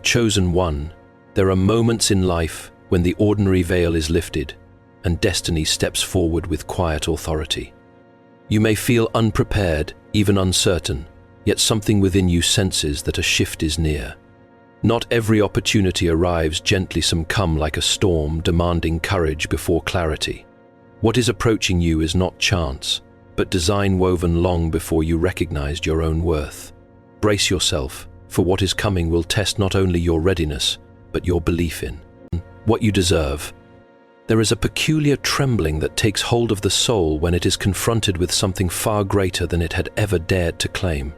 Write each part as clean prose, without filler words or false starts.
chosen one, there are moments in life when the ordinary veil is lifted and destiny steps forward with quiet authority. You may feel unprepared, even uncertain, yet something within you senses that a shift is near. Not every opportunity arrives gently. Some come like a storm, demanding courage before clarity. What is approaching you is not chance, but design woven long before you recognized your own worth. Brace yourself, for what is coming will test not only your readiness, but your belief in what you deserve. There is a peculiar trembling that takes hold of the soul when it is confronted with something far greater than it had ever dared to claim.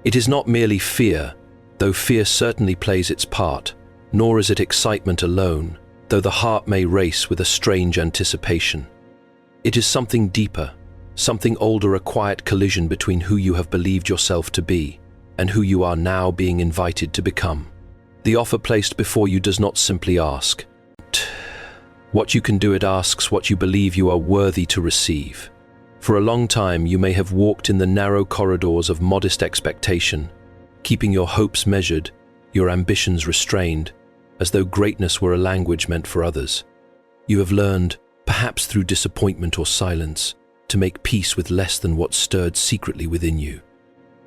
It is not merely fear, though fear certainly plays its part, nor is it excitement alone, though the heart may race with a strange anticipation. It is something deeper, something older, a quiet collision between who you have believed yourself to be and who you are now being invited to become. The offer placed before you does not simply ask what you can do, it asks what you believe you are worthy to receive. For a long time, you may have walked in the narrow corridors of modest expectation, keeping your hopes measured, your ambitions restrained, as though greatness were a language meant for others. You have learned, perhaps through disappointment or silence, to make peace with less than what stirred secretly within you.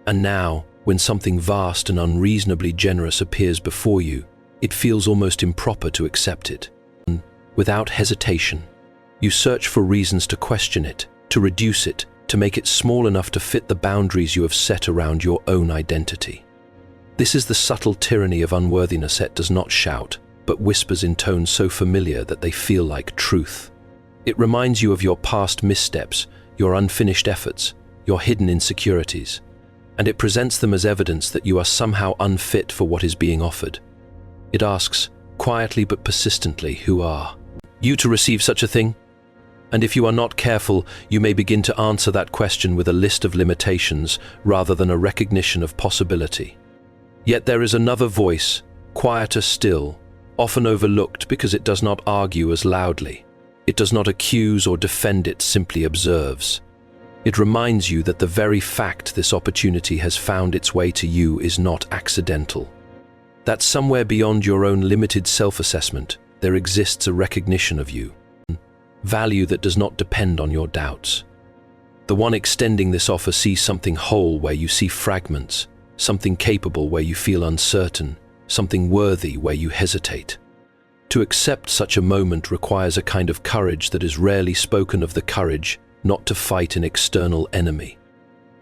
And now, when something vast and unreasonably generous appears before you, it feels almost improper to accept it. Without hesitation, you search for reasons to question it, to reduce it, to make it small enough to fit the boundaries you have set around your own identity. This is the subtle tyranny of unworthiness. It does not shout, but whispers in tones so familiar that they feel like truth. It reminds you of your past missteps, your unfinished efforts, your hidden insecurities, and it presents them as evidence that you are somehow unfit for what is being offered. It asks, quietly but persistently, who are you to receive such a thing? And if you are not careful, you may begin to answer that question with a list of limitations rather than a recognition of possibility. Yet there is another voice, quieter still, often overlooked because it does not argue as loudly. It does not accuse or defend, it simply observes. It reminds you that the very fact this opportunity has found its way to you is not accidental. That somewhere beyond your own limited self-assessment, there exists a recognition of you, value that does not depend on your doubts. The one extending this offer sees something whole where you see fragments, something capable where you feel uncertain, something worthy where you hesitate. To accept such a moment requires a kind of courage that is rarely spoken of, the courage not to fight an external enemy,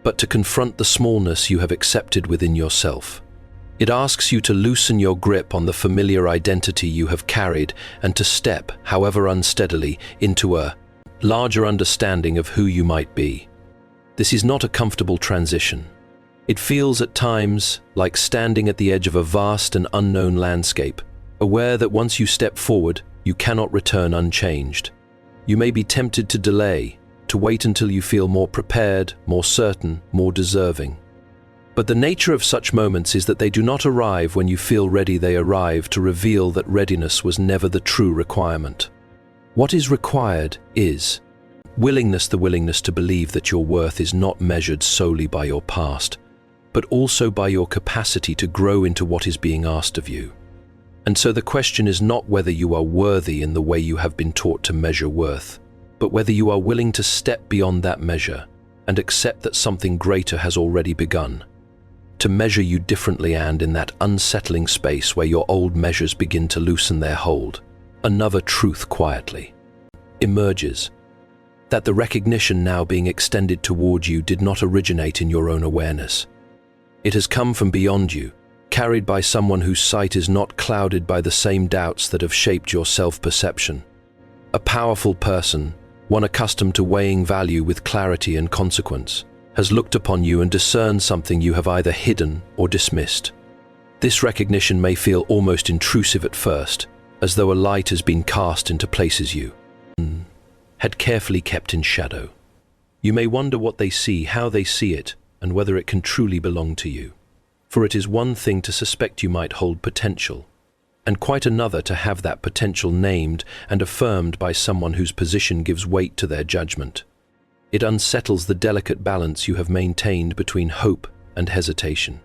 but to confront the smallness you have accepted within yourself. It asks you to loosen your grip on the familiar identity you have carried and to step, however unsteadily, into a larger understanding of who you might be. This is not a comfortable transition. It feels at times like standing at the edge of a vast and unknown landscape, aware that once you step forward, you cannot return unchanged. You may be tempted to delay, to wait until you feel more prepared, more certain, more deserving. But the nature of such moments is that they do not arrive when you feel ready. They arrive to reveal that readiness was never the true requirement. What is required is willingness, the willingness to believe that your worth is not measured solely by your past, but also by your capacity to grow into what is being asked of you. And so the question is not whether you are worthy in the way you have been taught to measure worth, but whether you are willing to step beyond that measure and accept that something greater has already begun, to measure you differently, and in that unsettling space where your old measures begin to loosen their hold, another truth quietly emerges, that the recognition now being extended toward you did not originate in your own awareness. It has come from beyond you, carried by someone whose sight is not clouded by the same doubts that have shaped your self-perception. A powerful person, one accustomed to weighing value with clarity and consequence, has looked upon you and discerned something you have either hidden or dismissed. This recognition may feel almost intrusive at first, as though a light has been cast into places you had carefully kept in shadow. You may wonder what they see, how they see it, and whether it can truly belong to you. For it is one thing to suspect you might hold potential, and quite another to have that potential named and affirmed by someone whose position gives weight to their judgment. It unsettles the delicate balance you have maintained between hope and hesitation.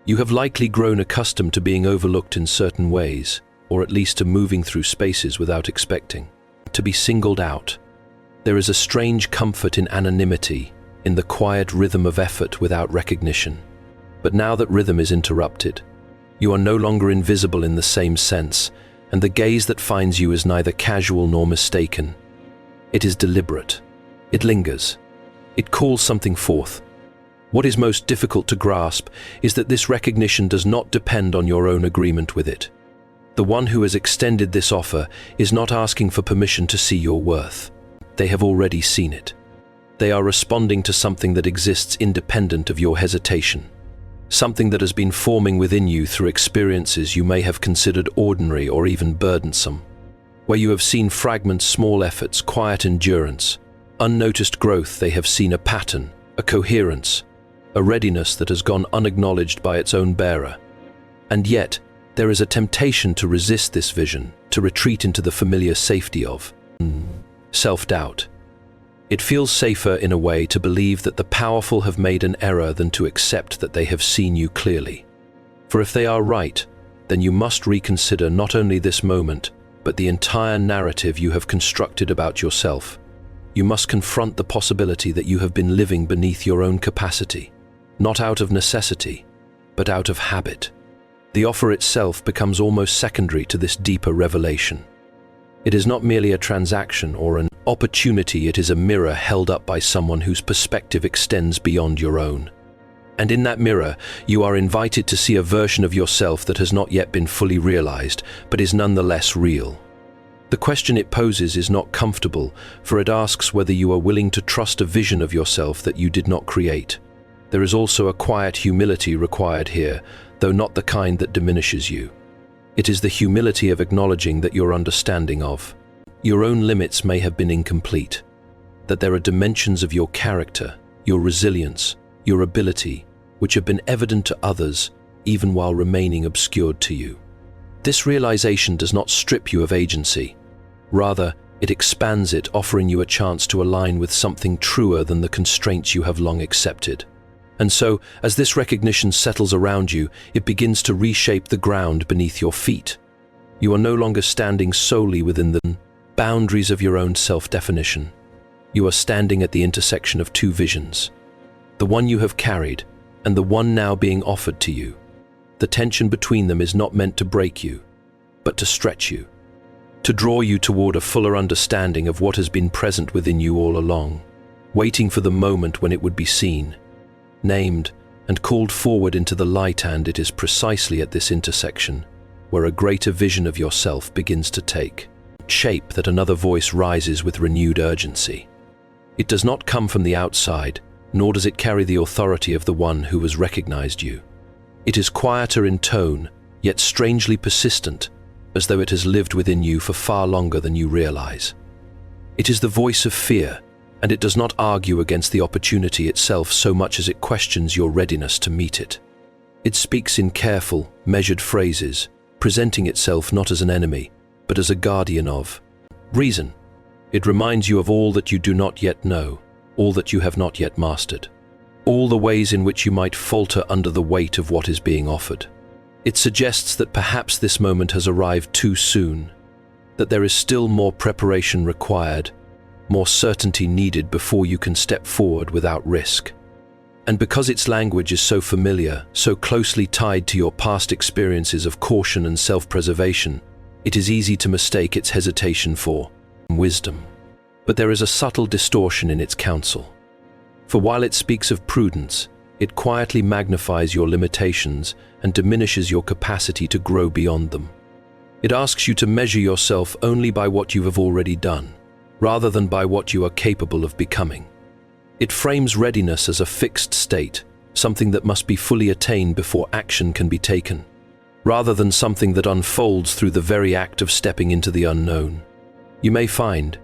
You have likely grown accustomed to being overlooked in certain ways, or at least to moving through spaces without expecting to be singled out. There is a strange comfort in anonymity, in the quiet rhythm of effort without recognition. But now that rhythm is interrupted, you are no longer invisible in the same sense, and the gaze that finds you is neither casual nor mistaken. It is deliberate. It lingers. It calls something forth. What is most difficult to grasp is that this recognition does not depend on your own agreement with it. The one who has extended this offer is not asking for permission to see your worth. They have already seen it. They are responding to something that exists independent of your hesitation, something that has been forming within you through experiences you may have considered ordinary or even burdensome, where you have seen fragments, small efforts, quiet endurance, unnoticed growth. They have seen a pattern, a coherence, a readiness that has gone unacknowledged by its own bearer. And yet, there is a temptation to resist this vision, to retreat into the familiar safety of self-doubt. It feels safer in a way to believe that the powerful have made an error than to accept that they have seen you clearly. For if they are right, then you must reconsider not only this moment, but the entire narrative you have constructed about yourself. You must confront the possibility that you have been living beneath your own capacity, not out of necessity, but out of habit. The offer itself becomes almost secondary to this deeper revelation. It is not merely a transaction or an opportunity, it is a mirror held up by someone whose perspective extends beyond your own. And in that mirror, you are invited to see a version of yourself that has not yet been fully realized, but is nonetheless real. The question it poses is not comfortable, for it asks whether you are willing to trust a vision of yourself that you did not create. There is also a quiet humility required here, though not the kind that diminishes you. It is the humility of acknowledging that your understanding of your own limits may have been incomplete, that there are dimensions of your character, your resilience, your ability, which have been evident to others, even while remaining obscured to you. This realization does not strip you of agency. Rather, it expands it, offering you a chance to align with something truer than the constraints you have long accepted. And so, as this recognition settles around you, it begins to reshape the ground beneath your feet. You are no longer standing solely within the boundaries of your own self-definition. You are standing at the intersection of two visions, the one you have carried and the one now being offered to you. The tension between them is not meant to break you, but to stretch you, to draw you toward a fuller understanding of what has been present within you all along, waiting for the moment when it would be seen, named, and called forward into the light. And it is precisely at this intersection where a greater vision of yourself begins to take shape, that another voice rises with renewed urgency. It does not come from the outside, nor does it carry the authority of the one who has recognized you. It is quieter in tone, yet strangely persistent, as though it has lived within you for far longer than you realize. It is the voice of fear, and it does not argue against the opportunity itself so much as it questions your readiness to meet it. It speaks in careful, measured phrases, presenting itself not as an enemy, but as a guardian of reason. It reminds you of all that you do not yet know, all that you have not yet mastered, all the ways in which you might falter under the weight of what is being offered. It suggests that perhaps this moment has arrived too soon, that there is still more preparation required, more certainty needed before you can step forward without risk. And because its language is so familiar, so closely tied to your past experiences of caution and self-preservation, it is easy to mistake its hesitation for wisdom. But there is a subtle distortion in its counsel. For while it speaks of prudence, it quietly magnifies your limitations and diminishes your capacity to grow beyond them. It asks you to measure yourself only by what you have already done, rather than by what you are capable of becoming. It frames readiness as a fixed state, something that must be fully attained before action can be taken, rather than something that unfolds through the very act of stepping into the unknown. You may find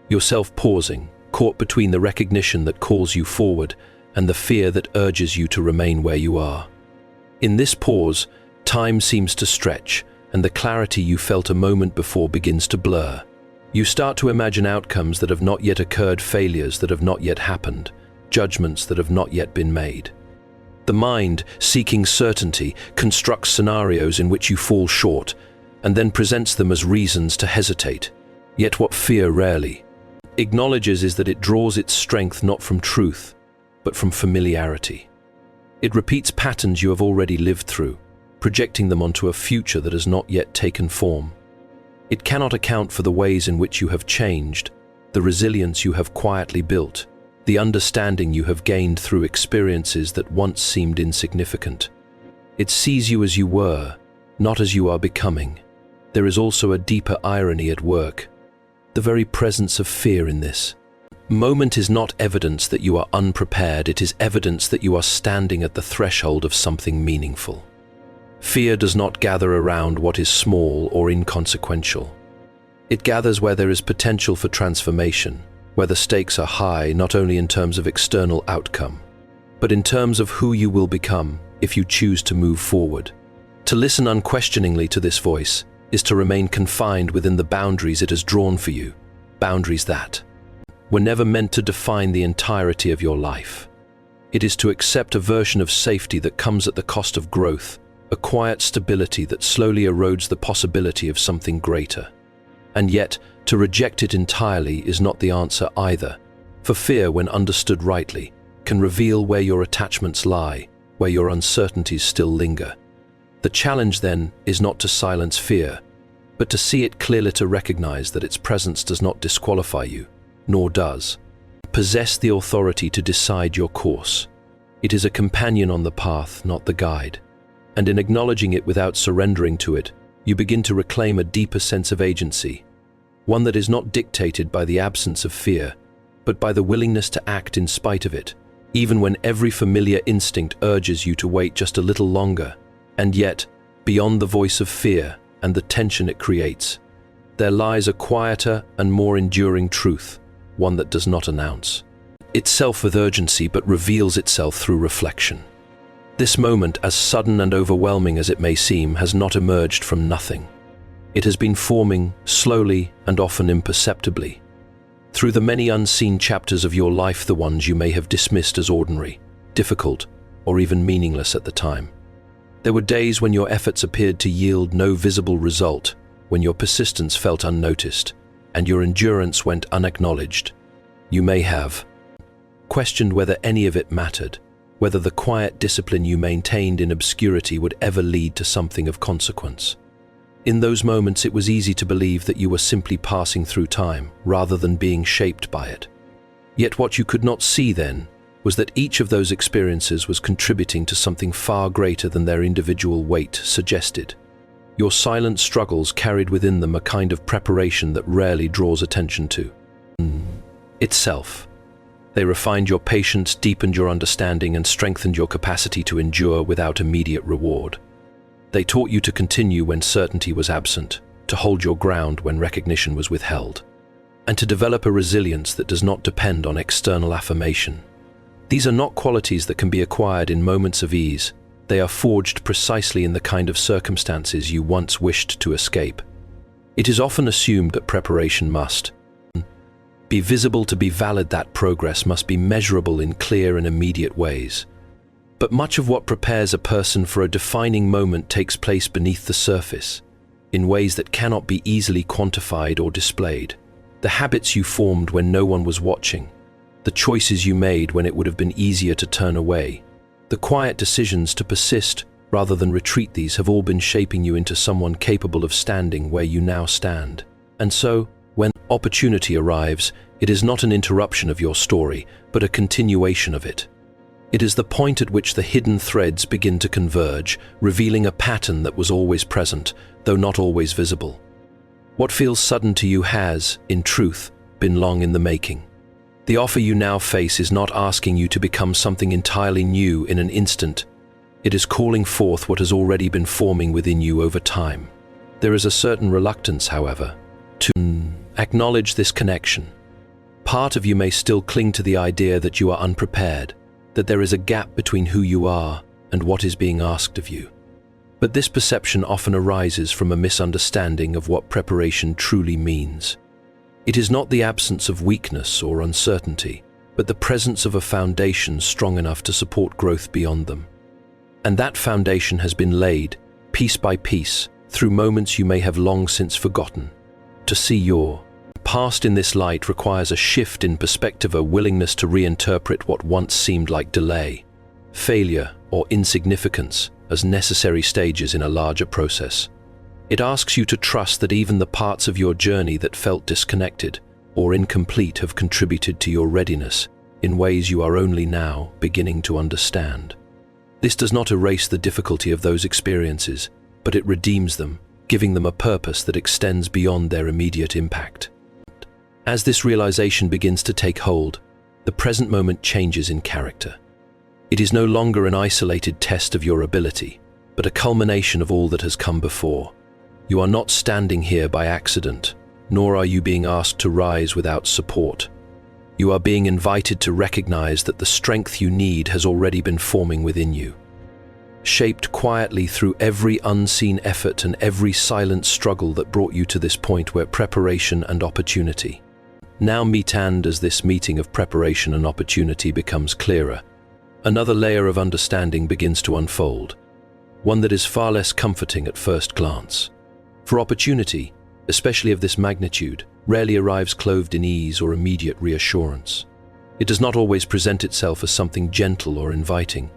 yourself pausing, caught between the recognition that calls you forward and the fear that urges you to remain where you are. In this pause, time seems to stretch, and the clarity you felt a moment before begins to blur. You start to imagine outcomes that have not yet occurred, failures that have not yet happened, judgments that have not yet been made. The mind, seeking certainty, constructs scenarios in which you fall short, and then presents them as reasons to hesitate. Yet what fear rarely acknowledges is that it draws its strength not from truth, but from familiarity. It repeats patterns you have already lived through, projecting them onto a future that has not yet taken form. It cannot account for the ways in which you have changed, the resilience you have quietly built, the understanding you have gained through experiences that once seemed insignificant. It sees you as you were, not as you are becoming. There is also a deeper irony at work, the very presence of fear in this moment is not evidence that you are unprepared, it is evidence that you are standing at the threshold of something meaningful. Fear does not gather around what is small or inconsequential. It gathers where there is potential for transformation, where the stakes are high not only in terms of external outcome, but in terms of who you will become if you choose to move forward. To listen unquestioningly to this voice is to remain confined within the boundaries it has drawn for you, boundaries that were never meant to define the entirety of your life. It is to accept a version of safety that comes at the cost of growth, a quiet stability that slowly erodes the possibility of something greater. And yet, to reject it entirely is not the answer either, for fear, when understood rightly, can reveal where your attachments lie, where your uncertainties still linger. The challenge, then, is not to silence fear, but to see it clearly, to recognize that its presence does not disqualify you, nor does possess the authority to decide your course. It is a companion on the path, not the guide. And in acknowledging it without surrendering to it, you begin to reclaim a deeper sense of agency, one that is not dictated by the absence of fear, but by the willingness to act in spite of it, even when every familiar instinct urges you to wait just a little longer. And yet, beyond the voice of fear and the tension it creates, there lies a quieter and more enduring truth, one that does not announce itself with urgency but reveals itself through reflection. This moment, as sudden and overwhelming as it may seem, has not emerged from nothing. It has been forming slowly and often imperceptibly through the many unseen chapters of your life, the ones you may have dismissed as ordinary, difficult, or even meaningless at the time. There were days when your efforts appeared to yield no visible result, when your persistence felt unnoticed, and your endurance went unacknowledged. You may have questioned whether any of it mattered, whether the quiet discipline you maintained in obscurity would ever lead to something of consequence. In those moments, it was easy to believe that you were simply passing through time, rather than being shaped by it. Yet what you could not see then was that each of those experiences was contributing to something far greater than their individual weight suggested. Your silent struggles carried within them a kind of preparation that rarely draws attention to itself. They refined your patience, deepened your understanding, and strengthened your capacity to endure without immediate reward. They taught you to continue when certainty was absent, to hold your ground when recognition was withheld, and to develop a resilience that does not depend on external affirmation. These are not qualities that can be acquired in moments of ease. They are forged precisely in the kind of circumstances you once wished to escape. It is often assumed that preparation must be visible to be valid, that progress must be measurable in clear and immediate ways. But much of what prepares a person for a defining moment takes place beneath the surface, in ways that cannot be easily quantified or displayed. The habits you formed when no one was watching, the choices you made when it would have been easier to turn away, the quiet decisions to persist rather than retreat, these have all been shaping you into someone capable of standing where you now stand. And so, when opportunity arrives, it is not an interruption of your story, but a continuation of it. It is the point at which the hidden threads begin to converge, revealing a pattern that was always present, though not always visible. What feels sudden to you has, in truth, been long in the making. The offer you now face is not asking you to become something entirely new in an instant. It is calling forth what has already been forming within you over time. There is a certain reluctance, however, to acknowledge this connection. Part of you may still cling to the idea that you are unprepared, that there is a gap between who you are and what is being asked of you. But this perception often arises from a misunderstanding of what preparation truly means. It is not the absence of weakness or uncertainty, but the presence of a foundation strong enough to support growth beyond them. And that foundation has been laid, piece by piece, through moments you may have long since forgotten. To see your past in this light requires a shift in perspective, a willingness to reinterpret what once seemed like delay, failure, or insignificance as necessary stages in a larger process. It asks you to trust that even the parts of your journey that felt disconnected or incomplete have contributed to your readiness in ways you are only now beginning to understand. This does not erase the difficulty of those experiences, but it redeems them, giving them a purpose that extends beyond their immediate impact. As this realization begins to take hold, the present moment changes in character. It is no longer an isolated test of your ability, but a culmination of all that has come before. You are not standing here by accident, nor are you being asked to rise without support. You are being invited to recognize that the strength you need has already been forming within you. Shaped quietly through every unseen effort and every silent struggle that brought you to this point where preparation and opportunity. Now meet, and as this meeting of preparation and opportunity becomes clearer, another layer of understanding begins to unfold, one that is far less comforting at first glance. For opportunity, especially of this magnitude, rarely arrives clothed in ease or immediate reassurance. It does not always present itself as something gentle or inviting.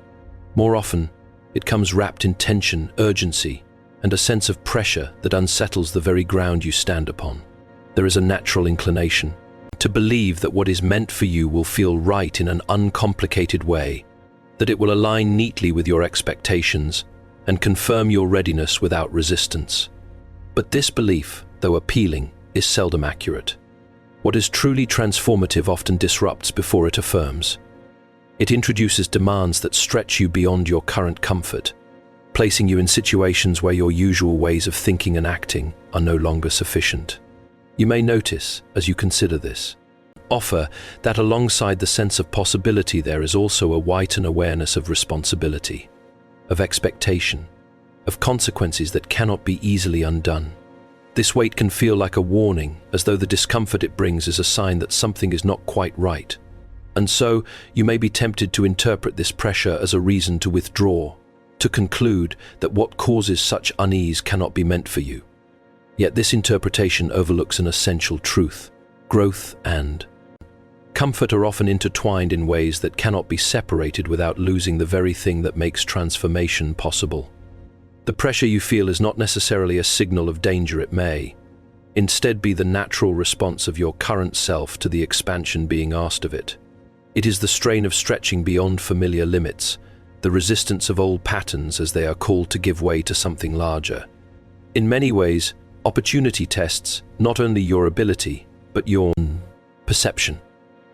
More often, it comes wrapped in tension, urgency, and a sense of pressure that unsettles the very ground you stand upon. There is a natural inclination to believe that what is meant for you will feel right in an uncomplicated way, that it will align neatly with your expectations and confirm your readiness without resistance. But this belief, though appealing, is seldom accurate. What is truly transformative often disrupts before it affirms. It introduces demands that stretch you beyond your current comfort, placing you in situations where your usual ways of thinking and acting are no longer sufficient. You may notice, as you consider this, offer that alongside the sense of possibility there is also a heightened awareness of responsibility, of expectation, of consequences that cannot be easily undone. This weight can feel like a warning, as though the discomfort it brings is a sign that something is not quite right. And so, you may be tempted to interpret this pressure as a reason to withdraw, to conclude that what causes such unease cannot be meant for you. Yet this interpretation overlooks an essential truth. Growth and comfort are often intertwined in ways that cannot be separated without losing the very thing that makes transformation possible. The pressure you feel is not necessarily a signal of danger. It may instead be the natural response of your current self to the expansion being asked of it. It is the strain of stretching beyond familiar limits, the resistance of old patterns as they are called to give way to something larger. In many ways, opportunity tests not only your ability, but your perception.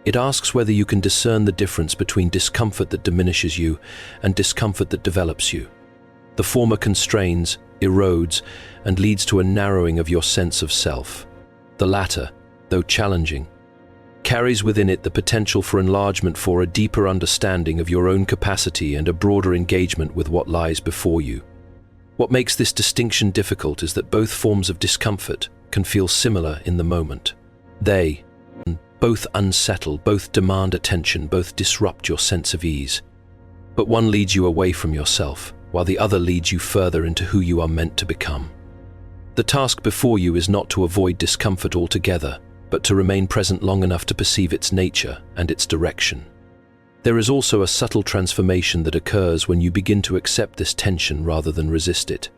It asks whether you can discern the difference between discomfort that diminishes you and discomfort that develops you. The former constrains, erodes, and leads to a narrowing of your sense of self. The latter, though challenging, carries within it the potential for enlargement, for a deeper understanding of your own capacity and a broader engagement with what lies before you. What makes this distinction difficult is that both forms of discomfort can feel similar in the moment. They both unsettle, both demand attention, both disrupt your sense of ease. But one leads you away from yourself, while the other leads you further into who you are meant to become. The task before you is not to avoid discomfort altogether, but to remain present long enough to perceive its nature and its direction. There is also a subtle transformation that occurs when you begin to accept this tension rather than resist it.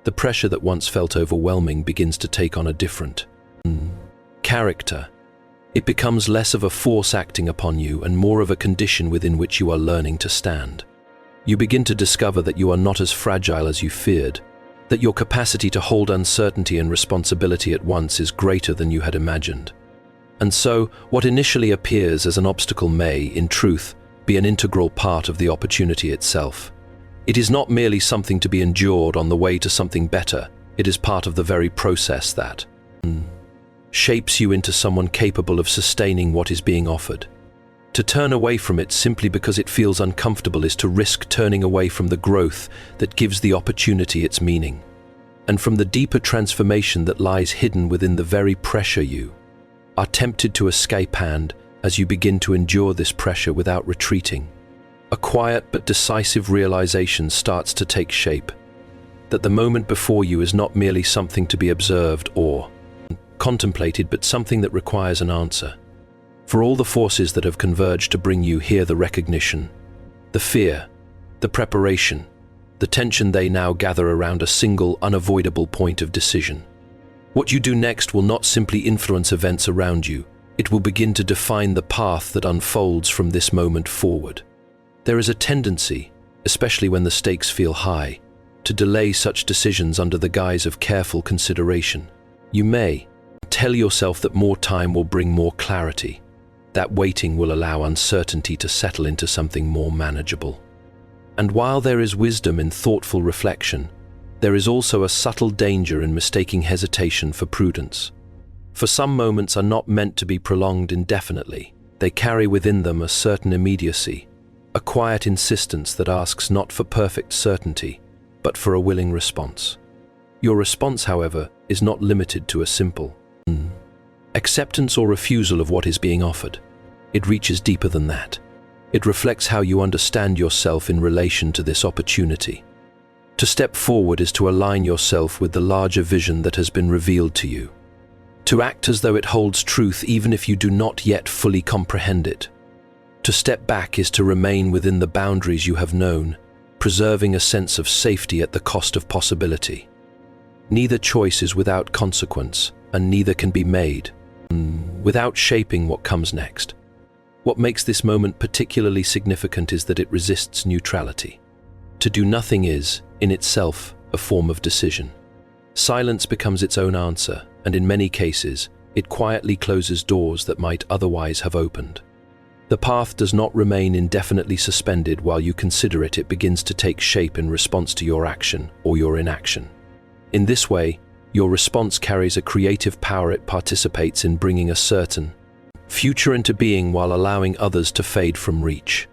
The pressure that once felt overwhelming begins to take on a different character. It becomes less of a force acting upon you and more of a condition within which you are learning to stand. You begin to discover that you are not as fragile as you feared, that your capacity to hold uncertainty and responsibility at once is greater than you had imagined. And so, what initially appears as an obstacle may, in truth, be an integral part of the opportunity itself. It is not merely something to be endured on the way to something better, it is part of the very process that shapes you into someone capable of sustaining what is being offered. To turn away from it simply because it feels uncomfortable is to risk turning away from the growth that gives the opportunity its meaning, and from the deeper transformation that lies hidden within the very pressure you are tempted to escape. And as you begin to endure this pressure without retreating, a quiet but decisive realization starts to take shape, that the moment before you is not merely something to be observed or contemplated, but something that requires an answer. For all the forces that have converged to bring you here, the recognition, the fear, the preparation, the tension, they now gather around a single, unavoidable point of decision. What you do next will not simply influence events around you, it will begin to define the path that unfolds from this moment forward. There is a tendency, especially when the stakes feel high, to delay such decisions under the guise of careful consideration. You may tell yourself that more time will bring more clarity, that waiting will allow uncertainty to settle into something more manageable. And while there is wisdom in thoughtful reflection, there is also a subtle danger in mistaking hesitation for prudence. For some moments are not meant to be prolonged indefinitely. They carry within them a certain immediacy, a quiet insistence that asks not for perfect certainty, but for a willing response. Your response, however, is not limited to a simple acceptance or refusal of what is being offered. It reaches deeper than that. It reflects how you understand yourself in relation to this opportunity. To step forward is to align yourself with the larger vision that has been revealed to you. To act as though it holds truth even if you do not yet fully comprehend it. To step back is to remain within the boundaries you have known, preserving a sense of safety at the cost of possibility. Neither choice is without consequence, and neither can be made without shaping what comes next. What makes this moment particularly significant is that it resists neutrality. To do nothing is, in itself, a form of decision. Silence becomes its own answer, and in many cases, it quietly closes doors that might otherwise have opened. The path does not remain indefinitely suspended while you consider it. It begins to take shape in response to your action or your inaction. In this way, your response carries a creative power. It participates in bringing a certain future into being while allowing others to fade from reach.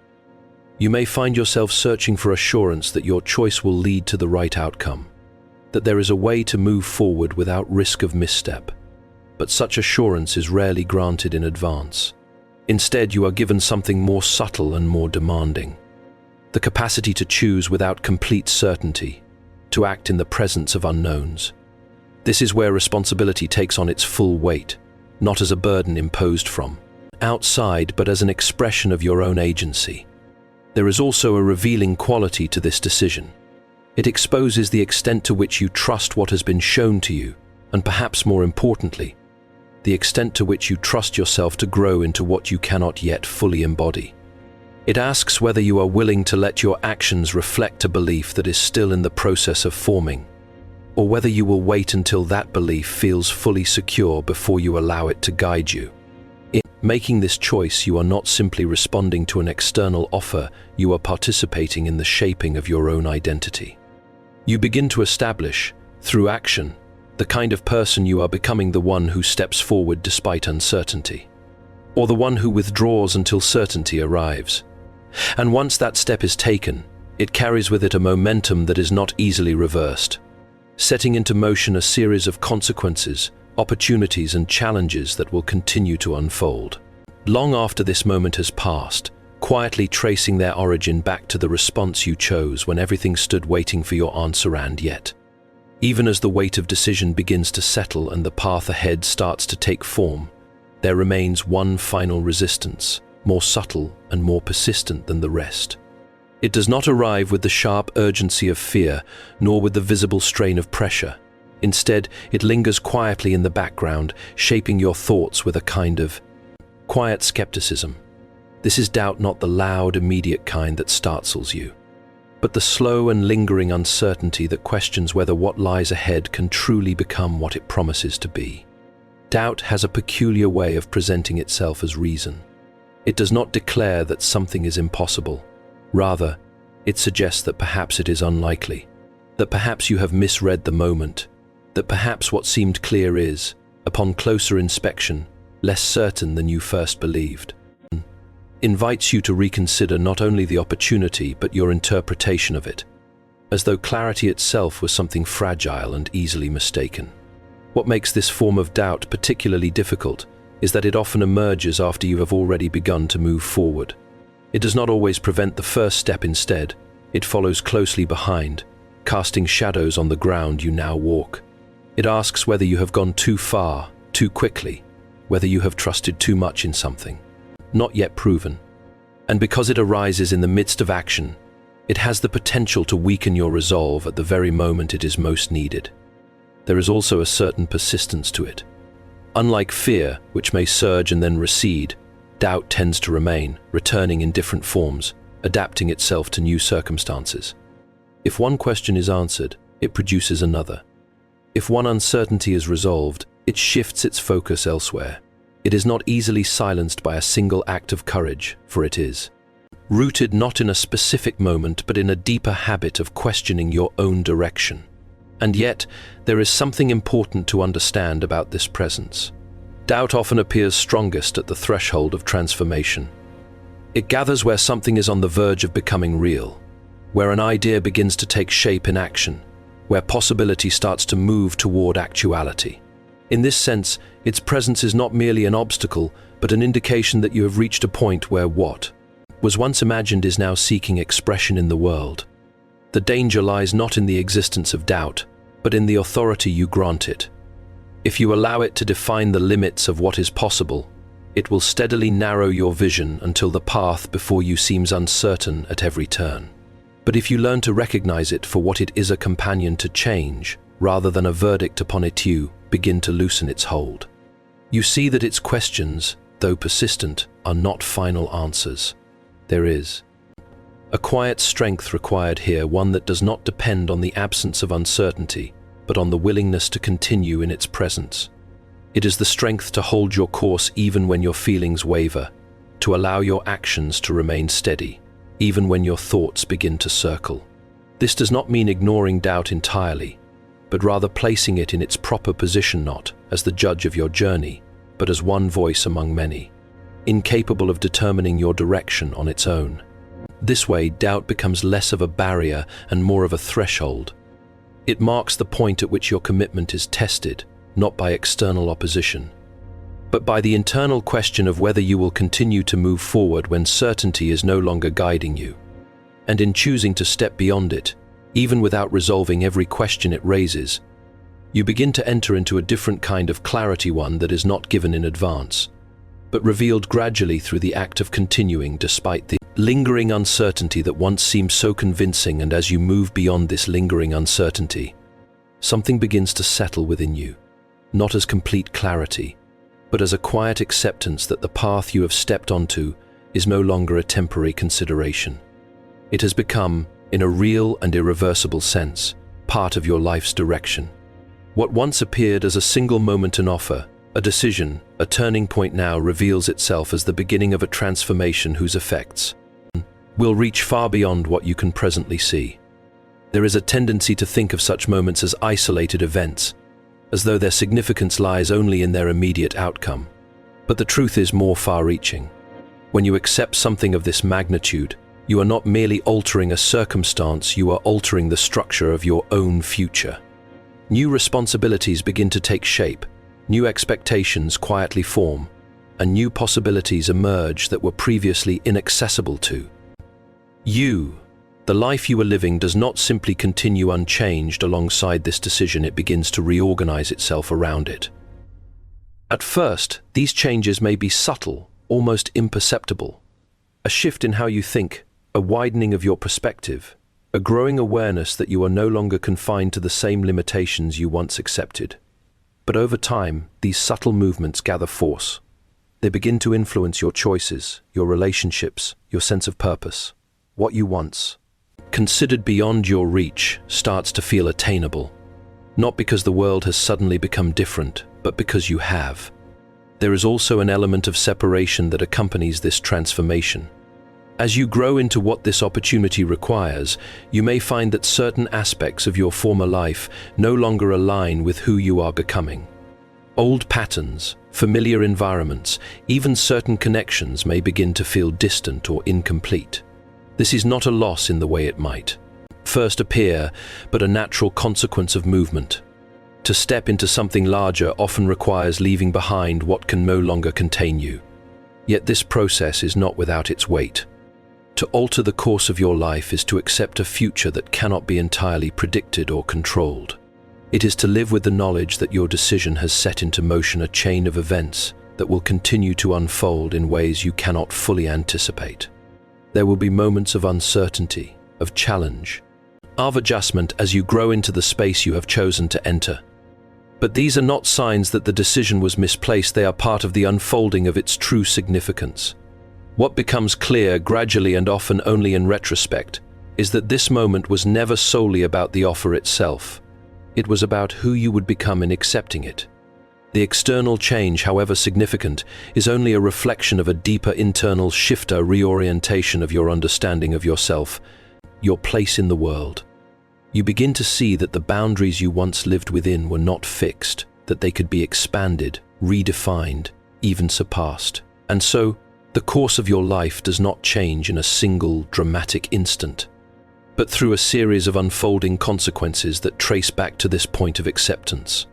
You may find yourself searching for assurance that your choice will lead to the right outcome, that there is a way to move forward without risk of misstep. But such assurance is rarely granted in advance. Instead, you are given something more subtle and more demanding. The capacity to choose without complete certainty, to act in the presence of unknowns. This is where responsibility takes on its full weight, not as a burden imposed from outside, but as an expression of your own agency. There is also a revealing quality to this decision. It exposes the extent to which you trust what has been shown to you, and perhaps more importantly, the extent to which you trust yourself to grow into what you cannot yet fully embody. It asks whether you are willing to let your actions reflect a belief that is still in the process of forming, or whether you will wait until that belief feels fully secure before you allow it to guide you. In making this choice, you are not simply responding to an external offer, you are participating in the shaping of your own identity. You begin to establish, through action, the kind of person you are becoming, the one who steps forward despite uncertainty, or the one who withdraws until certainty arrives. And once that step is taken, it carries with it a momentum that is not easily reversed, setting into motion a series of consequences, opportunities, and challenges that will continue to unfold. Long after this moment has passed, quietly tracing their origin back to the response you chose when everything stood waiting for your answer, and yet, even as the weight of decision begins to settle and the path ahead starts to take form, there remains one final resistance, more subtle and more persistent than the rest. It does not arrive with the sharp urgency of fear, nor with the visible strain of pressure. Instead, it lingers quietly in the background, shaping your thoughts with a kind of quiet skepticism. This is doubt, not the loud, immediate kind that startles you, but the slow and lingering uncertainty that questions whether what lies ahead can truly become what it promises to be. Doubt has a peculiar way of presenting itself as reason. It does not declare that something is impossible. Rather, it suggests that perhaps it is unlikely, that perhaps you have misread the moment, that perhaps what seemed clear is, upon closer inspection, less certain than you first believed. Invites you to reconsider not only the opportunity but your interpretation of it, as though clarity itself was something fragile and easily mistaken. What makes this form of doubt particularly difficult is that it often emerges after you have already begun to move forward. It does not always prevent the first step. Instead, it follows closely behind, casting shadows on the ground you now walk. It asks whether you have gone too far, too quickly, whether you have trusted too much in something not yet proven. And because it arises in the midst of action, it has the potential to weaken your resolve at the very moment it is most needed. There is also a certain persistence to it. Unlike fear, which may surge and then recede, doubt tends to remain, returning in different forms, adapting itself to new circumstances. If one question is answered, it produces another. If one uncertainty is resolved, it shifts its focus elsewhere. It is not easily silenced by a single act of courage, for it is rooted not in a specific moment, but in a deeper habit of questioning your own direction. And yet, there is something important to understand about this presence. Doubt often appears strongest at the threshold of transformation. It gathers where something is on the verge of becoming real, where an idea begins to take shape in action, where possibility starts to move toward actuality. In this sense, its presence is not merely an obstacle, but an indication that you have reached a point where what was once imagined is now seeking expression in the world. The danger lies not in the existence of doubt, but in the authority you grant it. If you allow it to define the limits of what is possible, it will steadily narrow your vision until the path before you seems uncertain at every turn. But if you learn to recognize it for what it is, a companion to change, rather than a verdict upon it, you begin to loosen its hold. You see that its questions, though persistent, are not final answers. There is a quiet strength required here, one that does not depend on the absence of uncertainty, but on the willingness to continue in its presence. It is the strength to hold your course even when your feelings waver, to allow your actions to remain steady, even when your thoughts begin to circle. This does not mean ignoring doubt entirely, but rather placing it in its proper position, not as the judge of your journey, but as one voice among many, incapable of determining your direction on its own. This way, doubt becomes less of a barrier and more of a threshold. It marks the point at which your commitment is tested, not by external opposition, but by the internal question of whether you will continue to move forward when certainty is no longer guiding you. And in choosing to step beyond it, even without resolving every question it raises, you begin to enter into a different kind of clarity, one that is not given in advance, but revealed gradually through the act of continuing despite the lingering uncertainty that once seemed so convincing. And as you move beyond this lingering uncertainty, something begins to settle within you, not as complete clarity, but as a quiet acceptance that the path you have stepped onto is no longer a temporary consideration. It has become, in a real and irreversible sense, part of your life's direction. What once appeared as a single moment, an offer, a decision, a turning point, now reveals itself as the beginning of a transformation whose effects will reach far beyond what you can presently see. There is a tendency to think of such moments as isolated events, as though their significance lies only in their immediate outcome. But the truth is more far-reaching. When you accept something of this magnitude, you are not merely altering a circumstance, you are altering the structure of your own future. New responsibilities begin to take shape, new expectations quietly form, and new possibilities emerge that were previously inaccessible to you. The life you are living does not simply continue unchanged alongside this decision, it begins to reorganize itself around it. At first, these changes may be subtle, almost imperceptible. A shift in how you think, a widening of your perspective, a growing awareness that you are no longer confined to the same limitations you once accepted. But over time, these subtle movements gather force. They begin to influence your choices, your relationships, your sense of purpose. What you once considered beyond your reach starts to feel attainable, not because the world has suddenly become different, but because you have. There is also an element of separation that accompanies this transformation. As you grow into what this opportunity requires, you may find that certain aspects of your former life no longer align with who you are becoming. Old patterns, familiar environments, even certain connections may begin to feel distant or incomplete. This is not a loss in the way it might first appear, but a natural consequence of movement. To step into something larger often requires leaving behind what can no longer contain you. Yet this process is not without its weight. To alter the course of your life is to accept a future that cannot be entirely predicted or controlled. It is to live with the knowledge that your decision has set into motion a chain of events that will continue to unfold in ways you cannot fully anticipate. There will be moments of uncertainty, of challenge, of adjustment as you grow into the space you have chosen to enter. But these are not signs that the decision was misplaced, they are part of the unfolding of its true significance. What becomes clear gradually and often only in retrospect is that this moment was never solely about the offer itself. It was about who you would become in accepting it. The external change, however significant, is only a reflection of a deeper internal shift, a reorientation of your understanding of yourself, your place in the world. You begin to see that the boundaries you once lived within were not fixed, that they could be expanded, redefined, even surpassed. And so, the course of your life does not change in a single, dramatic instant, but through a series of unfolding consequences that trace back to this point of acceptance.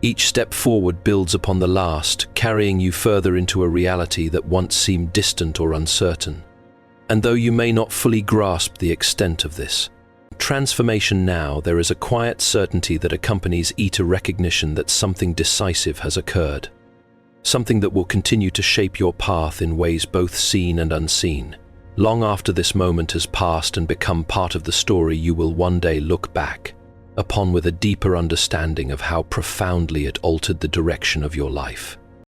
Each step forward builds upon the last, carrying you further into a reality that once seemed distant or uncertain. And though you may not fully grasp the extent of this transformation now, there is a quiet certainty that accompanies each recognition that something decisive has occurred. Something that will continue to shape your path in ways both seen and unseen. Long after this moment has passed and become part of the story, you will one day look back upon with a deeper understanding of how profoundly it altered the direction of your life.